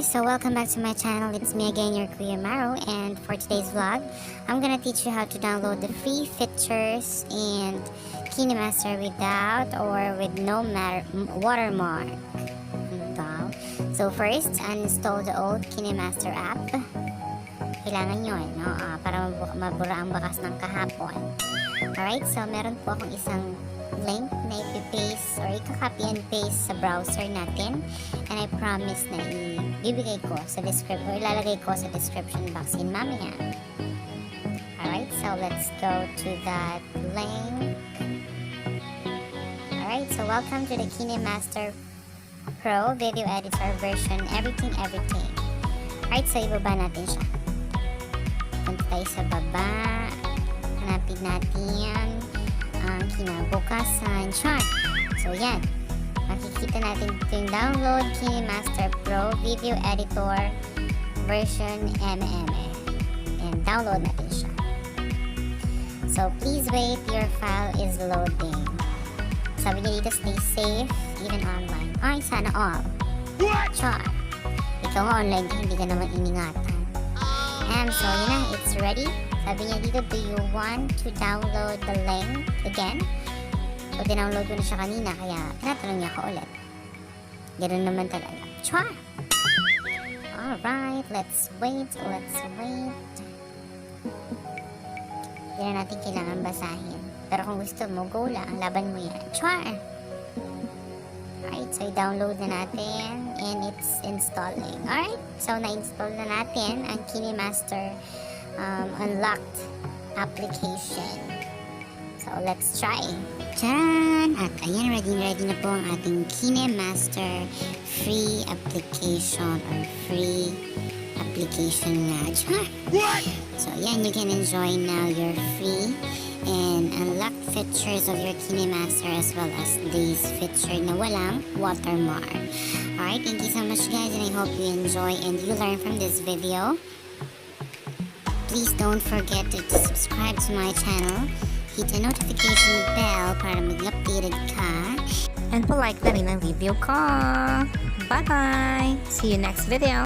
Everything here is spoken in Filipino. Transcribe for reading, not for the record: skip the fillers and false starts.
guys, so welcome back to my channel. It's me again, your Kuya Maru, and for today's vlog, I'm gonna teach you how to download the free features and Kinemaster without or with no watermark. So first, uninstall the old Kinemaster app. Kailangan yun, no? Para mabura ang bakas ng kahapon. Alright, so meron po akong isang link na ipipaste or ikakopy and paste sa browser natin, and I promise na ibibigay ko sa description or ilalagay ko sa description box in mamaya. Alright, so let's go to that link. Alright, so welcome to the Kinemaster Pro Video Editor version everything. Alright, so ibaba natin siya. Punta tayo sa baba, hanapin natin ang kinabukasan chart. So yan, makikita natin ito yung download Kinemaster Pro Video Editor version MMA, and download natin siya. So please wait, your file is loading. Sabi niya dito, stay safe even online. Ay, sana all. Char, ikaw online ka, hindi ka naman iningatan. So yun na, it's ready. Sabi niya dito, do you want to download the link again? So, dinownload ko na siya kanina, kaya tinatanong niya ako ulit. Ganun naman talaga. Char! Alright, let's wait. Hindi na natin kailangan basahin. Pero kung gusto mo, go lang. Laban mo yan. Char! Alright, so i-download na natin and it's installing. Alright, so na-install na natin ang Kinemaster Unlocked application. So let's try. Charan! At ayan, ready na po ang ating Kinemaster free application or free application nga. What? So ayan, you can enjoy now your free and unlock features of your Kinemaster as well as these feature na walang watermark. Alright, thank you so much guys, and I hope you enjoy and you learn from this video. Please don't forget to subscribe to my channel, hit the notification bell para maging updated ka, and like na rin ang video ko. Bye bye! See you next video!